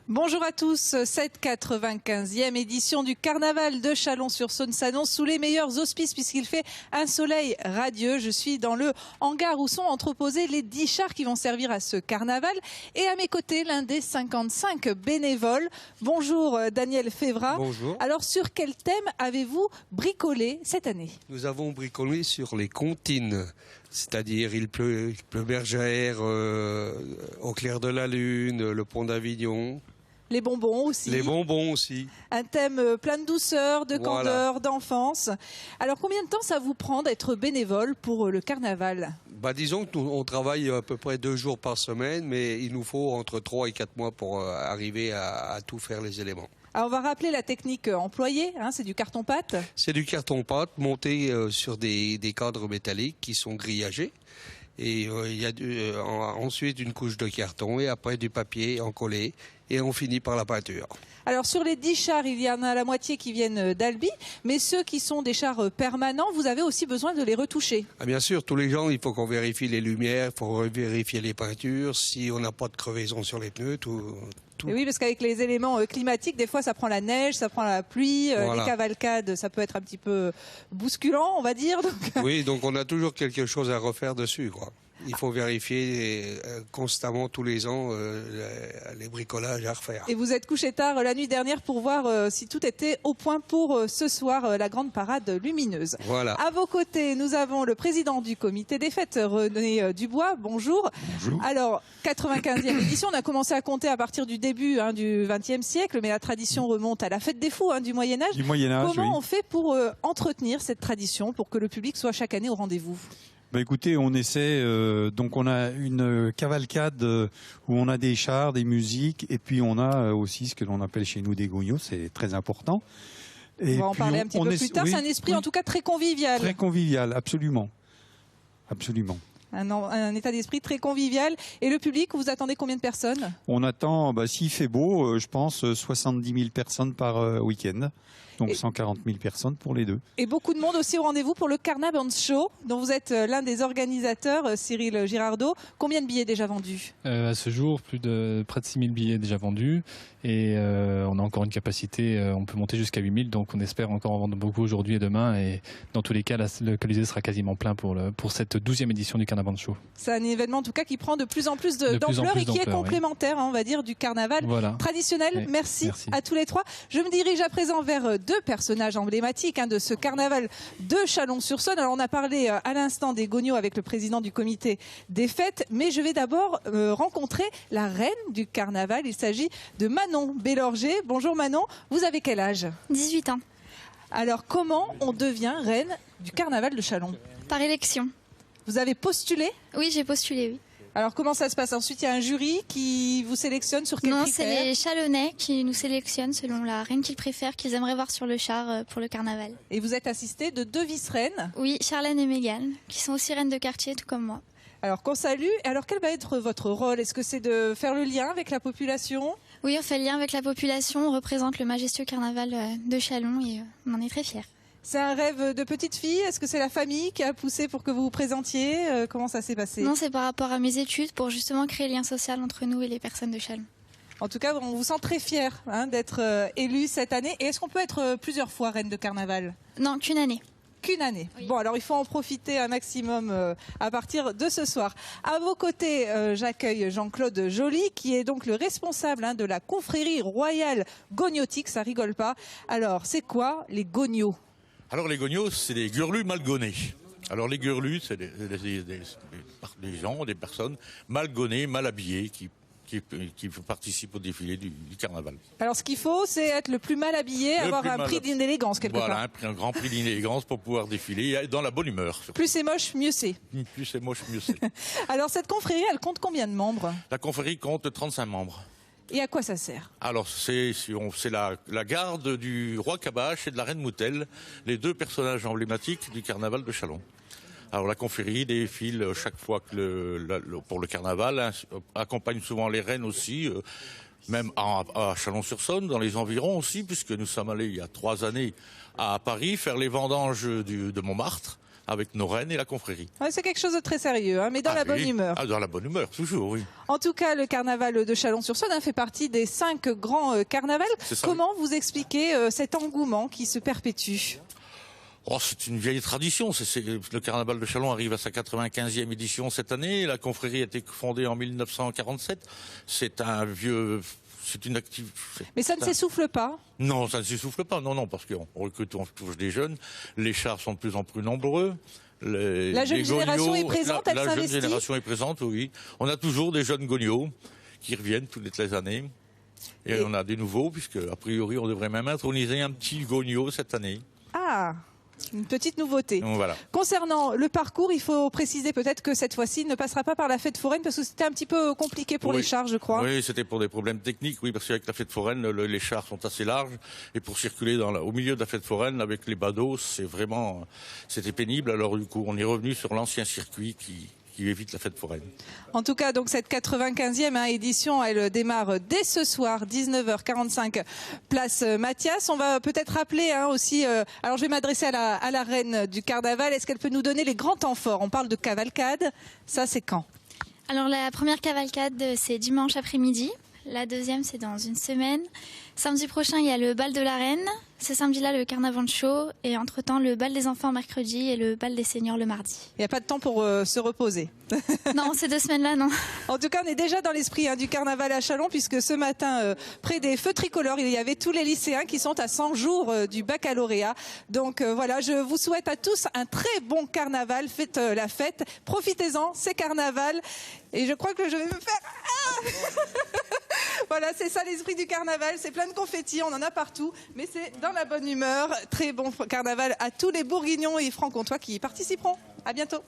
Bonjour à tous, cette 95e édition du Carnaval de Chalon-sur-Saône s'annonce sous les meilleurs auspices puisqu'il fait un soleil radieux. Je suis dans le hangar où sont entreposés les 10 chars qui vont servir à ce carnaval et à mes côtés l'un des 55 bénévoles. Bonjour Daniel Févra. Bonjour. Alors sur quel thème avez-vous bricolé cette année? Nous avons bricolé sur les comptines, c'est-à-dire il pleut bergère, au clair de la lune, le pont d'Avignon. Les bonbons aussi. Les bonbons aussi. Un thème plein de douceur, de candeur, d'enfance. Alors combien de temps ça vous prend d'être bénévole pour le carnaval? Disons que nous, on travaille à peu près 2 jours par semaine, mais il nous faut entre 3 et 4 mois pour arriver à tout faire les éléments. Alors on va rappeler la technique employée, c'est du carton-pâte. C'est du carton-pâte monté sur des cadres métalliques qui sont grillagés. Et il y a ensuite une couche de carton et après du papier encollé et on finit par la peinture. Alors sur les 10 chars, il y en a la moitié qui viennent d'Albi, mais ceux qui sont des chars permanents, vous avez aussi besoin de les retoucher. Bien sûr, tous les gens, il faut qu'on vérifie les lumières, il faut vérifier les peintures, si on n'a pas de crevaison sur les pneus, tout. Et oui, parce qu'avec les éléments climatiques, des fois ça prend la neige, ça prend la pluie, les cavalcades, ça peut être un petit peu bousculant, on va dire. Donc... Oui, donc on a toujours quelque chose à refaire dessus, quoi. Il faut vérifier constamment tous les ans les bricolages à refaire. Et vous êtes couché tard la nuit dernière pour voir si tout était au point pour ce soir, la grande parade lumineuse. Voilà. À vos côtés, nous avons le président du comité des fêtes, René Dubois. Bonjour. Bonjour. Alors, 95e édition, on a commencé à compter à partir du début du XXe siècle, mais la tradition remonte à la fête des fous du Moyen-Âge. Du Moyen-Âge, Comment oui. on fait pour entretenir cette tradition, pour que le public soit chaque année au rendez-vous? Écoutez, on essaie, donc on a une cavalcade où on a des chars, des musiques, et puis on a aussi ce que l'on appelle chez nous des gognos, c'est très important. Et on va en parler un petit peu plus tard, oui, c'est un esprit en tout cas très convivial. Très convivial, absolument. Absolument. Un état d'esprit très convivial. Et le public, vous attendez combien de personnes? On attend, s'il fait beau, je pense 70 000 personnes par week-end. Donc 140 000 personnes pour les deux. Et beaucoup de monde aussi au rendez-vous pour le Carnaval Show, dont vous êtes l'un des organisateurs, Cyril Girardot. Combien de billets déjà vendus? À ce jour, près de 6 000 billets déjà vendus. Et on a encore une capacité, on peut monter jusqu'à 8 000. Donc on espère encore en vendre beaucoup aujourd'hui et demain. Et dans tous les cas, le Colisée sera quasiment plein pour cette 12e édition du Carnaval Show. C'est un événement en tout cas qui prend de plus en plus d'ampleur et qui est complémentaire, on va dire, du carnaval traditionnel. Merci à tous les trois. Je me dirige à présent vers 2 personnages emblématiques de ce carnaval de Chalon-sur-Saône. Alors on a parlé à l'instant des gognos avec le président du comité des fêtes, mais je vais d'abord rencontrer la reine du carnaval. Il s'agit de Manon Bélorger. Bonjour Manon, vous avez quel âge? 18 ans. Alors comment on devient reine du carnaval de Chalon? Par élection. Vous avez postulé? Oui, j'ai postulé, oui. Alors comment ça se passe? Ensuite, il y a un jury qui vous sélectionne sur quels critères? Non, c'est les Chalonnais qui nous sélectionnent selon la reine qu'ils préfèrent, qu'ils aimeraient voir sur le char pour le carnaval. Et vous êtes assistée de 2 vice-reines? Oui, Charlène et Mégane, qui sont aussi reines de quartier, tout comme moi. Alors qu'on salue. Alors quel va être votre rôle? Est-ce que c'est de faire le lien avec la population? Oui, on fait le lien avec la population, on représente le majestueux carnaval de Chalon et on en est très fiers. C'est un rêve de petite fille? Est-ce que c'est la famille qui a poussé pour que vous vous présentiez? Comment ça s'est passé? Non, c'est par rapport à mes études pour justement créer le lien social entre nous et les personnes de Chalon. En tout cas, on vous sent très fière d'être élue cette année. Et est-ce qu'on peut être plusieurs fois reine de carnaval? Non, qu'une année. Qu'une année. Oui. Bon, alors il faut en profiter un maximum à partir de ce soir. À vos côtés, j'accueille Jean-Claude Joly, qui est donc le responsable de la confrérie royale gognotique. Ça rigole pas. Alors, c'est quoi les gognos? Alors les gognos, c'est des gurlus mal gonés. Alors les gurlus, c'est des gens, des personnes mal gonnées, mal habillées, qui participent au défilé du carnaval. Alors ce qu'il faut, c'est être le plus mal habillé, avoir un prix d'élégance quelque part. Voilà, un grand prix d'élégance pour pouvoir défiler et dans la bonne humeur. Plus c'est moche, mieux c'est. Plus c'est moche, mieux c'est. Alors cette confrérie, elle compte combien de membres? La confrérie compte 35 membres. Et à quoi ça sert? Alors c'est la garde du roi Cabache et de la reine Moutelle, les 2 personnages emblématiques du carnaval de Chalon. Alors la confrérie défile chaque fois pour le carnaval, accompagne souvent les reines aussi, même à Chalon-sur-Saône, dans les environs aussi, puisque nous sommes allés il y a 3 années à Paris faire les vendanges de Montmartre. avec nos reines et la confrérie. Ouais, c'est quelque chose de très sérieux, hein, mais dans la bonne humeur. Ah, dans la bonne humeur, toujours, oui. En tout cas, le carnaval de Chalon-sur-Saône fait partie des 5 grands carnavals. Comment vous expliquez cet engouement qui se perpétue ? Oh, c'est une vieille tradition. Le carnaval de Châlons arrive à sa 95e édition cette année. La confrérie a été fondée en 1947. C'est une activité. Mais ça ne s'essouffle pas? Non, ça ne s'essouffle pas. Non, parce qu'on recrute, on touche des jeunes. Les chars sont de plus en plus nombreux. La jeune génération est présente, elle s'investit. La jeune génération est présente, oui. On a toujours des jeunes gognots qui reviennent toutes les années. Et on a des nouveaux, puisque a priori on devrait même introniser un petit gognot cette année. Ah, une petite nouveauté. Donc, voilà. Concernant le parcours, il faut préciser peut-être que cette fois-ci, il ne passera pas par la fête foraine parce que c'était un petit peu compliqué pour les chars, je crois. Oui, c'était pour des problèmes techniques, oui, parce qu'avec la fête foraine, les chars sont assez larges et pour circuler au milieu de la fête foraine avec les badauds, c'était pénible. Alors du coup, on est revenu sur l'ancien circuit qui évite la fête foraine. En tout cas, donc cette 95e édition, elle démarre dès ce soir, 19h45, place Mathias. On va peut-être rappeler aussi, alors je vais m'adresser à la reine du carnaval, est-ce qu'elle peut nous donner les grands temps forts? On parle de cavalcade, ça c'est quand? Alors la première cavalcade, c'est dimanche après-midi. La deuxième, c'est dans une semaine. Samedi prochain, il y a le bal de la reine. Ce samedi-là, le carnaval de Chaux. Et entre-temps, le bal des enfants mercredi et le bal des seniors le mardi. Il n'y a pas de temps pour se reposer. Non, ces 2 semaines-là, non. En tout cas, on est déjà dans l'esprit du carnaval à Châlons, puisque ce matin, près des feux tricolores, il y avait tous les lycéens qui sont à 100 jours du baccalauréat. Donc voilà, je vous souhaite à tous un très bon carnaval. Faites la fête, profitez-en, c'est carnaval. Et je crois que je vais me faire... Voilà, c'est ça l'esprit du carnaval, c'est plein de confettis, on en a partout, mais c'est dans la bonne humeur. Très bon carnaval à tous les Bourguignons et Franc-Comtois qui y participeront. À bientôt.